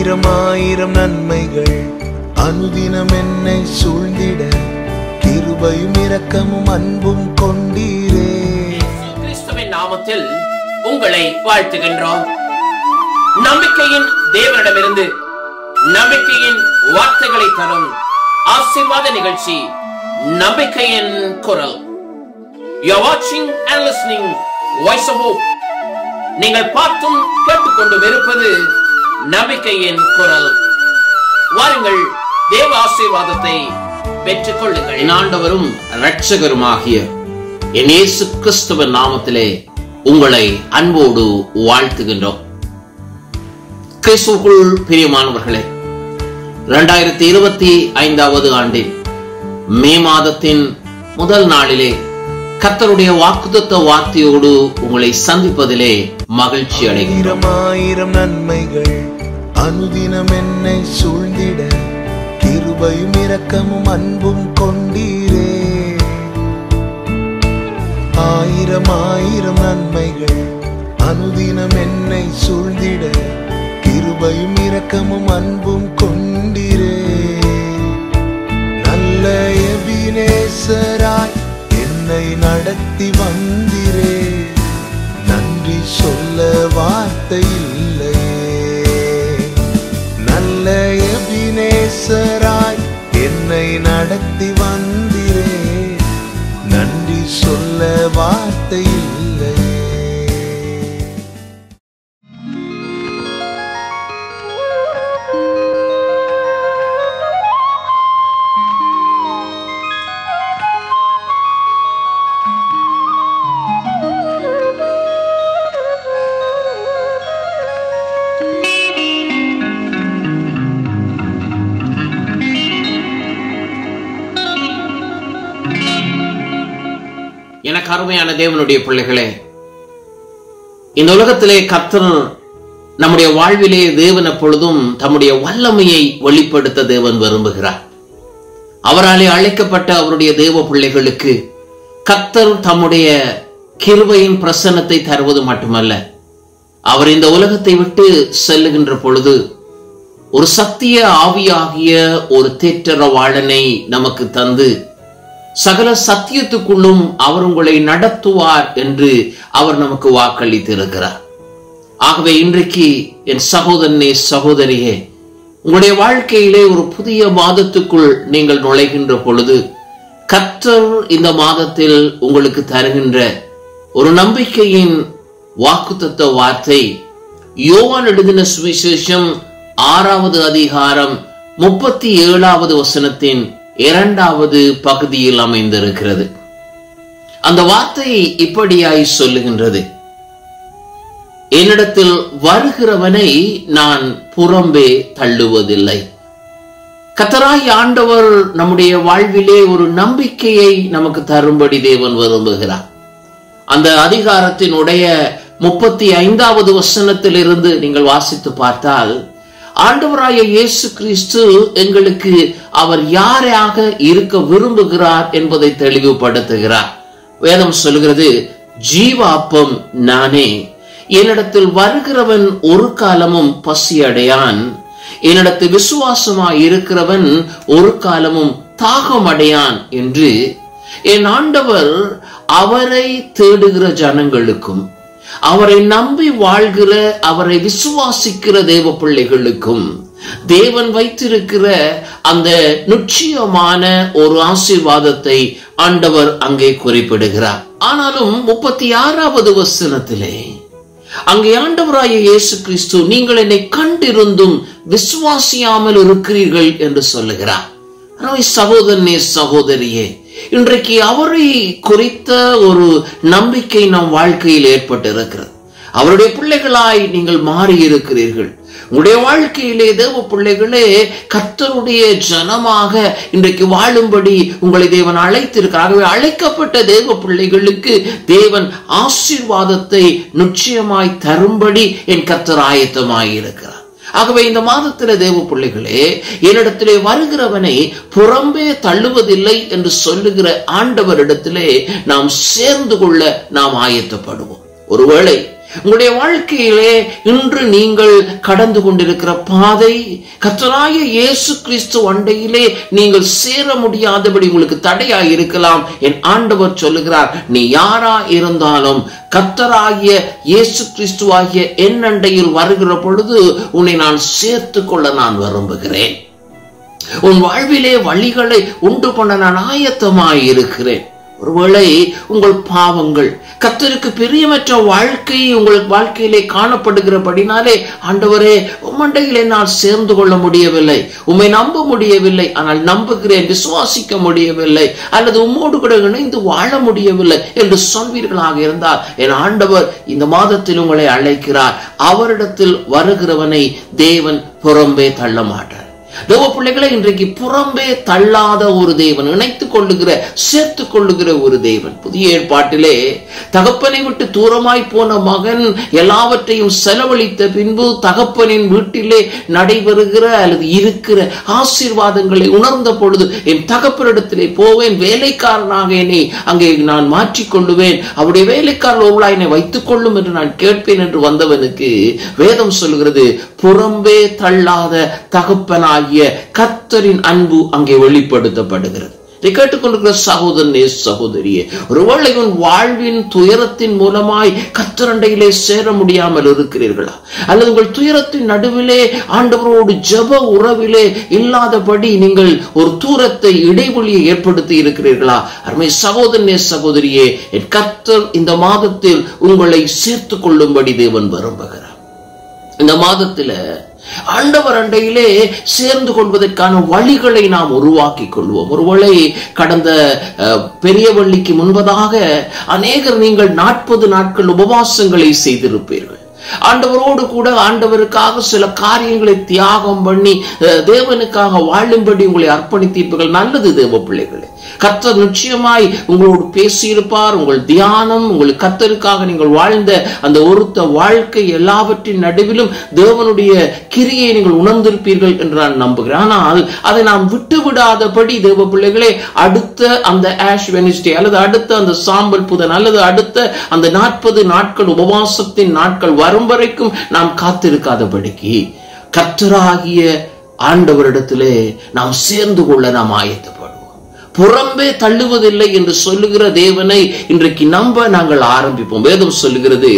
ஆயிரம் ஆயிரம் நன்மைகள் அனுதினம் என்னை சூழ்ந்திட கிருபையும் இரக்கமும் அன்பும் கொண்டீரே. கிறிஸ்துவின் நாமத்தில் உங்களை வாழ்த்துகின்றோம். நம்பிக்கையின் தேவனிடமிருந்து நம்பிக்கையின் வார்த்தைகளை தரும் ஆசீர்வாத நிகழ்ச்சி நம்பிக்கையின் குரல். You are watching and listening Voice of Hope. நீங்கள் பார்த்தும் கேட்டுக்கொண்டும் இருப்பது நம்பிக்கையின் குரல். வாருங்கள், தேவ ஆசீர்வாதத்தை பெற்றுக் கொள்ளுங்கள். ஆண்டவரும் இரட்சகருமாகிய என் இயேசு கிறிஸ்துவின் நாமத்திலே உங்களை அன்போடு வாழ்த்துகின்றோம். கிறிஸ்துவுக்குள் பிரியமானவர்களே, 2025 ஆண்டின் மே மாதத்தின் முதல் நாளிலே கர்த்தருடைய வாக்குத்தத்த வார்த்தையோடு உங்களை சந்திப்பதிலே மகிழ்ச்சி அடைகிறோம். ஆயிரம் நன்மைகள் அனுதினம் என்னை சூழ்ந்திட கிருபையும் இரக்கமும் அன்பும் கொண்டீரே. ஆயிரம் ஆயிரம் நன்மைகள் அனுதினம் என்னை சூழ்ந்திட கிருபையும் இரக்கமும் அன்பும் கொண்டீரே. நல்ல எபினேசராய் என்னை நடத்தி வந்தீரே, நன்றி சொல்ல வார்த்தை இல்லையே. நல்ல எபினேசராய் என்னை நடத்தி வந்தீரே, நன்றி சொல்ல வார்த்தை இல்லையே. எனக்கு அருமையான தேவனுடைய பிள்ளைகளே, இந்த உலகத்திலே கர்த்தர் நம்முடைய வாழ்விலே தேவன் எப்பொழுதும் தம்முடைய வல்லமையை வெளிப்படுத்த தேவன் விரும்புகிறார். அவராலே அழைக்கப்பட்ட அவருடைய தேவ பிள்ளைகளுக்கு கர்த்தர் தம்முடைய கிருபையின் பிரசன்னத்தை தருவது மட்டுமல்ல, அவர் இந்த உலகத்தை விட்டு செல்லுகின்ற பொழுது ஒரு சத்திய ஆவியாகிய ஒரு தேற்றரவாளனை நமக்கு தந்து சகல சத்தியத்துக்குள்ளும் அவர் உங்களை நடத்துவார் என்று அவர் நமக்கு வாக்களித்திருக்கிறார். ஆகவே இன்றைக்கு என் சகோதரனே, சகோதரியே, உங்களுடைய வாழ்க்கையிலே ஒரு புதிய மாதத்துக்குள் நீங்கள் நுழைகின்ற பொழுது கர்த்தர் இந்த மாதத்தில் உங்களுக்கு தருகின்ற ஒரு நம்பிக்கையின் வாக்குத்தத்த வார்த்தை யோவான் எழுதின சுவிசேஷம் 6வது அதிகாரம் 37வது வசனத்தின் 2வது பகுதியில் அமைந்திருக்கிறது. அந்த வார்த்தை இப்படியாய் சொல்லுகின்றது: என்னிடத்தில் வருகிறவனை நான் புறம்பே தள்ளுவதில்லை. கர்த்தராகிய ஆண்டவர் நம்முடைய வாழ்விலே ஒரு நம்பிக்கையை நமக்கு தரும்படி தேவன் விரும்புகிறார். அந்த அதிகாரத்தினுடைய 35வது வசனத்திலிருந்து நீங்கள் வாசித்து பார்த்தால், ஆண்டவராகிய இயேசு கிறிஸ்து எங்களுக்கு அவர் யாராக இருக்க விரும்புகிறார் என்பதை தெளிவுபடுத்துகிறார். வேதம் சொல்கிறது, ஜீவ அப்பம் நானே, என்னிடத்தில் வருகிறவன் ஒரு காலமும் பசி அடையான், என்னிடத்தில் விசுவாசமாய் இருக்கிறவன் ஒரு காலமும் தாகம் அடையான் என்று என் ஆண்டவர் அவரை தேடுகிற ஜனங்களுக்கும் அவரை நம்பி வாழ்கிற அவரை விசுவாசிக்கிற தேவ பிள்ளைகளுக்கும் தேவன் வைத்திருக்கிற அந்த நிச்சயமான ஒரு ஆசீர்வாதத்தை ஆண்டவர் அங்கே குறிப்பிடுகிறார். ஆனாலும் 36வது வசனத்திலே அங்கே ஆண்டவராகிய இயேசு கிறிஸ்து நீங்கள் என்னை கண்டிருந்தும் விசுவாசியாமல் இருக்கிறீர்கள் என்று சொல்லுகிறார். சகோதரனே, சகோதரியே, இன்றைக்கு அவரை குறித்த ஒரு நம்பிக்கை நம் வாழ்க்கையில் ஏற்பட்டிருக்கிறது. அவருடைய பிள்ளைகளாய் நீங்கள் மாறி இருக்கிறீர்கள். உங்களுடைய வாழ்க்கையிலே தேவ பிள்ளைகளே கர்த்தருடைய ஜனமாக இன்றைக்கு வாழும்படி உங்களை தேவன் அழைத்திருக்கிறார். அழைக்கப்பட்ட தேவ பிள்ளைகளுக்கு தேவன் ஆசீர்வாதத்தை நிச்சயமாய் தரும்படி என் கர்த்தர் ஆயத்தமாய் இருக்கிறார். ஆகவே இந்த மாதத்திலே தேவ பிள்ளைகளே, என்னிடத்திலே வருகிறவனை புறம்பே தள்ளுவதில்லை என்று சொல்லுகிற ஆண்டவரிடத்திலே நாம் சேர்ந்து கொள்ள நாம் ஆயத்தப்படுவோம். ஒருவேளை உங்களுடைய வாழ்க்கையிலே இன்று நீங்கள் கடந்து கொண்டிருக்கிற பாதை கர்த்தராகிய இயேசு கிறிஸ்து அண்டையிலே நீங்கள் சேர முடியாதபடி உங்களுக்கு தடையாய் இருக்கலாம். என் ஆண்டவர் சொல்லுகிறார், நீ யாரா இருந்தாலும் கர்த்தராகிய இயேசு கிறிஸ்துவாகிய என் அண்டையில் வருகிற பொழுது உன்னை நான் சேர்த்து கொள்ள நான் விரும்புகிறேன். உன் வாழ்விலே வழிகளை உண்டு பண்ண நான் ஆயத்தமாய் இருக்கிறேன். ஒருவேளை உங்கள் பாவங்கள் கர்த்தருக்கு பிரியமற்ற வாழ்க்கை உங்கள் வாழ்க்கையிலே காணப்படுகிறபடினாலே, ஆண்டவரே உம்மண்டையிலே நான் சேர்ந்து கொள்ள முடியவில்லை, உம்மை நம்ப முடியவில்லை, ஆனால் நம்புகிறேன், விசுவாசிக்க முடியவில்லை, அல்லது உம்மோடு கூட இணைந்து வாழ முடியவில்லை என்று சொல்வீர்களாக இருந்தால், என் ஆண்டவர் இந்த மாதத்தில் உங்களை அழைக்கிறார். அவரிடத்தில் வருகிறவனை தேவன் புறம்பே தள்ள மாட்டார். தேவ பிள்ளைகளை, இன்றைக்கு புறம்பே தள்ளாத ஒரு தேவன், இணைத்துக் கொள்ளுகிற சேர்த்துக் கொள்ளுகிற ஒரு தேவன். புதிய ஏற்பாட்டிலே தகப்பனை விட்டு தூரமாய் போன மகன் எல்லாவற்றையும் செலவழித்த பின்பு தகப்பனின் வீட்டிலே நடைபெறுகிற அல்லது இருக்கிற ஆசீர்வாதங்களை உணர்ந்த பொழுது, என் தகப்பனிடத்திலே போவேன், வேலைக்காரனாக என்னை அங்கே நான் மாற்றிக்கொள்ளுவேன், அவருடைய வேலைக்காரர் ஒருவராய் என்னை வைத்துக் கொள்ளும் என்று நான் கேட்பேன் என்று வந்தவனுக்கு வேதம் சொல்கிறது, புறம்பே தள்ளாத தகப்பனாகிய கர்த்தரின் அன்பு அங்கே வெளிப்படுத்தப்படுகிறது. இதை கேட்டுக்கொண்டிருக்கிற சகோதரனே, சகோதரியே, ஒருவேளை உன் வாழ்வின் துயரத்தின் மூலமாய் கர்த்தரண்டையிலே சேர முடியாமல் இருக்கிறீர்களா? அல்லது உங்கள் துயரத்தின் நடுவிலே ஆண்டவரோடு ஜெப உறவிலே இல்லாதபடி நீங்கள் ஒரு தூரத்தை, இடைவெளியை ஏற்படுத்தி இருக்கிறீர்களா? அருமை சகோதரனே, சகோதரியே, என் கர்த்தர் இந்த மாதத்தில் உங்களை சேர்த்துக் கொள்ளும்படி தேவன் விரும்புகிறார். இந்த மாதத்துல ஆண்டவர் அண்டையிலே சேர்ந்து கொள்வதற்கான வழிகளை நாம் உருவாக்கி கொள்வோம். ஒருவேளை கடந்த பெரிய வள்ளிக்கு முன்பதாக அநேகர் நீங்கள் 40 நாட்கள் உபவாசங்களை செய்திருப்பீர்கள். ஆண்டவரோடு கூட ஆண்டவருக்காக சில காரியங்களை தியாகம் பண்ணி தேவனுக்காக வாழும்படி உங்களை அர்ப்பணித்தீர்கள். நல்லது தேவ பிள்ளைகளே, கர்த்தர் நிச்சயமாய் உங்களோடு பேசியிருப்பார். உங்கள் தியானம், உங்கள் கர்த்தருக்காக நீங்கள் வாழ்ந்த அந்த ஒருத்த வாழ்க்கை எல்லாவற்றின் நடுவிலும் தேவனுடைய கிரியை நீங்கள் உணர்ந்திருப்பீர்கள் என்று நான் நம்புகிறேன். ஆனால் அதை நாம் விட்டு விடாதபடி தேவ பிள்ளைகளே, அடுத்த அந்த ஆஷ் வெனிஸ்டே அல்லது அடுத்த அந்த சாம்பல் புதன் அல்லது அடுத்த அந்த 40 நாட்கள் உபவாசத்தின் நாட்கள் வரும் வரைக்கும் நாம் காத்திருக்காதபடிக்கு கர்த்தராகிய ஆண்டவரிடத்திலே நாம் சேர்ந்து கொள்ள நாம் ஆயத்தப்படுவோம். புறம்பே தள்ளுவதில்லை என்று சொல்லுகிற தேவனை இன்றைக்கு நம்ப நாங்கள் ஆரம்பிப்போம். வேதம் சொல்லுகிறது,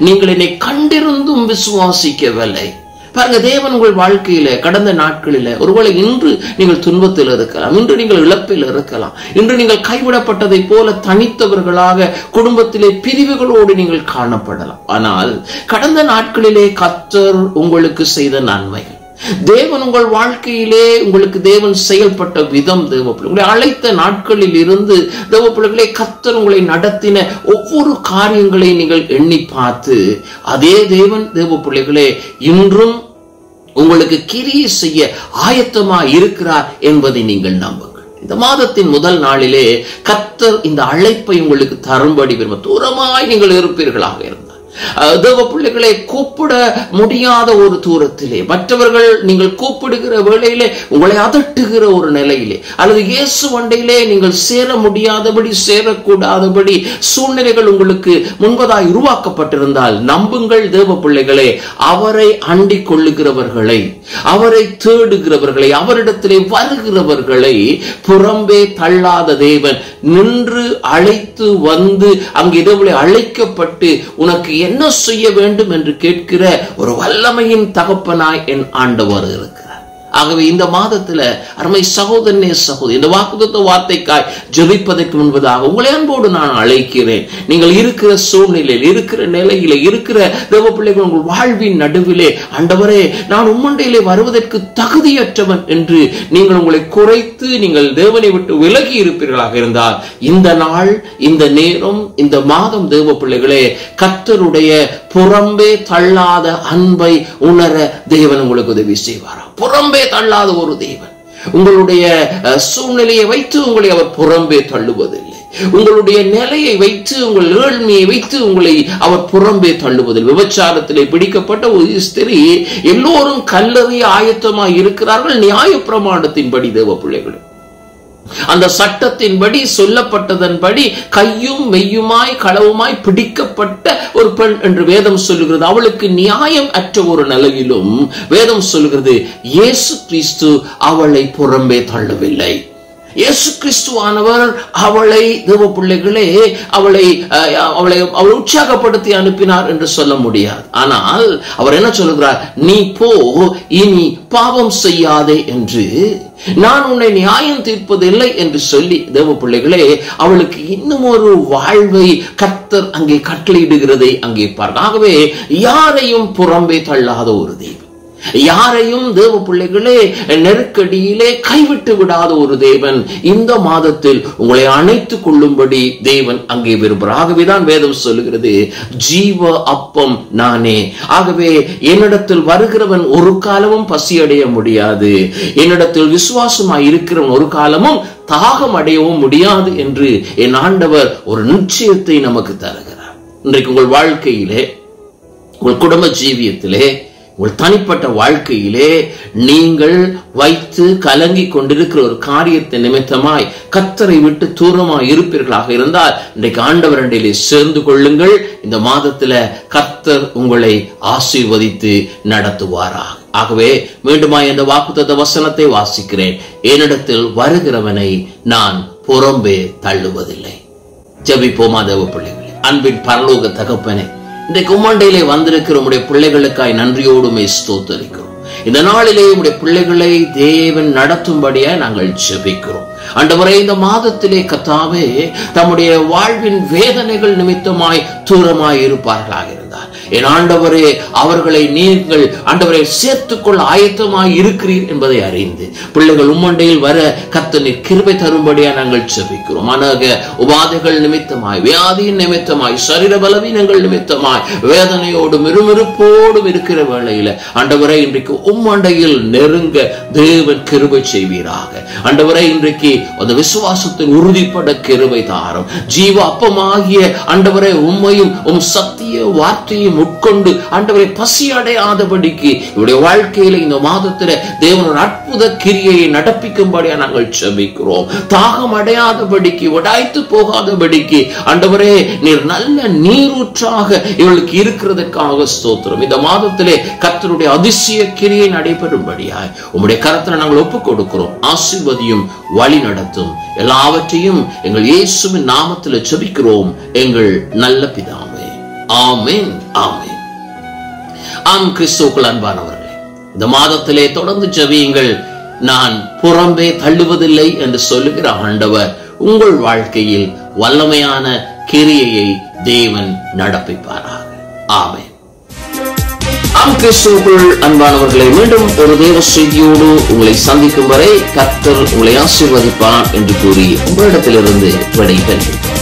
நீங்கள் என்னை கண்டிருந்தும் விசுவாசிக்கவில்லை. பாருங்க, தேவன் உங்கள் வாழ்க்கையில கடந்த நாட்களில ஒருவேளை இன்று நீங்கள் துன்பத்தில் இருக்கலாம், இன்று நீங்கள் இழப்பில் இருக்கலாம், இன்று நீங்கள் கைவிடப்பட்டதை போல தனித்தவர்களாக குடும்பத்திலே பிரிவுகளோடு நீங்கள் காணப்படலாம். ஆனால் கடந்த நாட்களிலே கர்த்தர் உங்களுக்கு செய்த நன்மைகள், தேவன் உங்கள் வாழ்க்கையிலே உங்களுக்கு தேவன் செயல்பட்ட விதம், தேவ பிள்ளைகளை அழைத்த நாட்களில் இருந்து தேவ பிள்ளைகளை கர்த்தர் உங்களை நடத்தின ஒவ்வொரு காரியங்களை நீங்கள் எண்ணி பார்த்து, அதே தேவன் தேவ பிள்ளைகளே இன்றும் உங்களுக்கு கிரியை செய்ய ஆயத்தமா இருக்கிறார் என்பதை நீங்கள் நம்புங்கள். இந்த மாதத்தின் முதல் நாளிலே கர்த்தர் இந்த அழைப்பை உங்களுக்கு தரும்படி விரும்ப, தூரமாய் நீங்கள் இருப்பீர்களாக இருந்தால் தேவ பிள்ளைகளை கூப்பிட முடியாத ஒரு தூரத்திலே, மற்றவர்கள் நீங்கள் கூப்பிடுகிற வேளையிலே உங்களை அதட்டுகிற ஒரு நிலையிலே, அல்லது இயேசு வண்டையிலே நீங்கள் சேர முடியாதபடி, சேரக்கூடாதபடி சூழ்நிலைகள் உங்களுக்கு முன்பதாய் உருவாக்கப்பட்டிருந்தால் நம்புங்கள் தேவ பிள்ளைகளே, அவரை அண்டிக் கொள்ளுகிறவர்களை, அவரை தேடுகிறவர்களை, அவரிடத்திலே வருகிறவர்களை புறம்பே தள்ளாத தேவன் நின்று அழைத்து வந்து அங்கு இடவிலே அழைக்கப்பட்டு உனக்கு என்ன செய்ய வேண்டும் என்று கேட்கிற ஒரு வல்லமையின் தகப்பனாய் என் ஆண்டவர் இருக்கிறார். ஆகவே இந்த மாதத்துல அருமை சகோதரனே, சகோதரி, இந்த வாக்குத்தத்த வார்த்தைக்காய் ஜெபிப்பதற்கு முன்பதாக உங்களை அன்போடு நான் அழைக்கிறேன். நீங்கள் இருக்கிற சூழ்நிலையில், இருக்கிற நிலையில, இருக்கிற தேவ பிள்ளைகள் உங்கள் வாழ்வின் நடுவிலே, ஆண்டவரே நான் உம்மண்டையிலே வருவதற்கு தகுதியற்றவன் என்று நீங்கள் உங்களை குறைத்து நீங்கள் தேவனை விட்டு விலகி இருப்பீர்களாக இருந்தால், இந்த நாள், இந்த நேரம், இந்த மாதம் தேவ பிள்ளைகளே கர்த்தருடைய புறம்பே தள்ளாத அன்பை உணர தேவன் உங்களுக்கு உதவி செய்வாரா? புறம்பே தள்ளாத ஒரு தேவன். உங்களுடைய சூழ்நிலையை வைத்து உங்களை அவர் புறம்பே தள்ளுவதில்லை. உங்களுடைய நிலையை வைத்து, உங்கள் ஏழ்மையை வைத்து உங்களை அவர் புறம்பே தள்ளுவதில்லை. விபச்சாரத்திலே பிடிக்கப்பட்ட ஒரு ஸ்திரீ எல்லோரும் கல்லறிய ஆயத்தமாய் இருக்கிறார்கள் நியாய பிரமாணத்தின்படி தேவ பிள்ளைகள். அந்த சட்டத்தின்படி சொல்லப்பட்டதன்படி கையும் மெய்யுமாய் களவுமாய் பிடிக்கப்பட்ட ஒரு பெண் என்று வேதம் சொல்லுகிறது. அவளுக்கு நியாயம் அற்ற ஒரு நிலையிலும் வேதம் சொல்லுகிறது இயேசு கிறிஸ்து அவளை புறம்பே தள்ளவில்லை. இயேசு கிறிஸ்துவானவர் அவளை தேவ பிள்ளைகளே அவளை உற்சாகப்படுத்தி அனுப்பினார் என்று சொல்ல முடியாது. ஆனால் அவர் என்ன சொல்லுகிறார், நீ போ, இனி பாவம் செய்யாதே என்று, நான் உன்னை நியாயம் தீர்ப்பதில்லை என்று சொல்லி தேவ பிள்ளைகளே அவளுக்கு இன்னும் ஒரு வாழ்வை கர்த்தர் அங்கே கட்டளையிடுகிறதை அங்கே பார்க்க. ஆகவே யாரையும் புறம்பே தள்ளாத ஒரு தேவன், யாரையும் தேவ பிள்ளைகளே நெருக்கடியிலே கைவிட்டு விடாத ஒரு தேவன் இந்த மாதத்தில் உங்களை அணைத்துக் கொள்ளும்படி தேவன் அங்கே விரும்புகிறார். ஆகவேதான் வேதம் சொல்லுகிறது ஜீவ அப்பம் நானே. ஆகவே என்னிடத்தில் வருகிறவன் ஒரு காலமும் பசியடைய முடியாது, என்னிடத்தில் விசுவாசமாய் இருக்கிறவன் ஒரு காலமும் தாகம் அடையவும் முடியாது என்று என் ஆண்டவர் ஒரு நிச்சயத்தை நமக்கு தருகிறார். இன்றைக்கு உங்கள் வாழ்க்கையிலே, உங்கள் குடும்ப ஜீவியத்திலே, உங்கள் தனிப்பட்ட வாழ்க்கையிலே நீங்கள் வைத்து கலங்கி கொண்டிருக்கிற ஒரு காரியத்தை நிமித்தமாய் கர்த்தரை விட்டு தூரமாய் இருப்பீர்களாக இருந்தால் இன்றைக்கு ஆண்டவரண்டிலே சேர்ந்து கொள்ளுங்கள். இந்த மாதத்துல கர்த்தர் உங்களை ஆசீர்வதித்து நடத்துவாராக. ஆகவே மீண்டுமாய் இந்த வாக்குத்தத்த வசனத்தை வாசிக்கிறேன். என்னிடத்தில் வருகிறவனை நான் புறம்பே தள்ளுவதில்லை. ஜெபிப்போமா தேவ பிள்ளைகளே. அன்பின் பரலோக தகப்பனே, இன்றைக்கு உம்மண்டையிலே வந்திருக்கிற உம்முடைய பிள்ளைகளுக்காய் நன்றியோடுமே ஸ்தோத்தரிக்கிறோம். இந்த நாளிலே உம்முடைய பிள்ளைகளை தேவன் நடத்தும்படியாய் நாங்கள் ஜெபிக்கிறோம். ஆண்டவரே, இந்த மாதத்திலே கர்த்தாவே தம்முடைய வாழ்வின் வேதனைகள் நிமித்தமாய் தூரமாய் இருப்பார்களாக இருந்தார் என் ஆண்டவரே, அவர்களை நீங்கள் ஆண்டவரை சேர்த்துக்கொள்ள ஆயத்தமாய் இருக்கிறீர் என்பதை அறிந்து பிள்ளைகள் உம்மண்டையில் வர கர்த்தர் கிருபை தரும்படியா நாங்கள் ஜெபிக்கிறோம். அநேக உபாதைகள் நிமித்தமாய், வியாதியின் நிமித்தமாய், சரீர பலவீனங்கள் நிமித்தமாய் வேதனையோடும் இருமிருப்போடும் இருக்கிற வேளையில ஆண்டவரை இன்றைக்கு உம்மண்டையில் நெருங்க தேவன் கிருபை செய்வீராக. ஆண்டவரை இன்றைக்கு அந்த விசுவாசத்தில் உறுதிப்பட கிருபை தாரும். ஜீவ அப்பமாகிய ஆண்டவரை உம்மையும் உம் சத்திய வார்த்தையும் உட்கொண்டு ஆண்டவரை பசி அடையாதபடிக்கு இவருடைய வாழ்க்கையில இந்த மாதத்துல தேவனோட அற்புத கிரியையை நடப்பிக்கும்படியா நாங்கள் ஜெபிக்கிறோம். தாகம் அடையாதபடிக்கு, உடைத்து போகாதபடிக்கு ஆண்டவரே நீர் நல்ல நீரூற்றாக இவளுக்கு இருக்கிறதுக்காக ஸ்தோத்திரம். இந்த மாதத்திலே கர்த்தருடைய அதிசய கிரியை நடைபெறும்படியாய் உம்முடைய கரத்துல நாங்கள் ஒப்புக் கொடுக்கிறோம். ஆசீர்வதியும், வழி நடத்தும். எல்லாவற்றையும் எங்கள் இயேசுவின் நாமத்தில் ஜெபிக்கிறோம் எங்கள் நல்ல பிதாவே. ஆமென், ஆமென். ஆம் கிறிஸ்துவுக்குள் அன்பானவர்களே, இந்த மாதத்திலே தொடர்ந்து ஜெபியுங்கள். நான் புறம்பே தள்ளுவதில்லை என்று சொல்லுகிற ஆண்டவர் உங்கள் வாழ்க்கையில் வல்லமையான கிரியையை தேவன் நடப்பிப்பாராக. ஆமென். ஆம் கிறிஸ்துவுக்குள் அன்பானவர்களை, மீண்டும் ஒரு தேவ செய்தியோடு உங்களை சந்திக்கும் வரை கர்த்தர் உங்களை ஆசீர்வதிப்பார் என்று கூறி உங்களிடத்திலிருந்து விடைபெறுகிறேன்.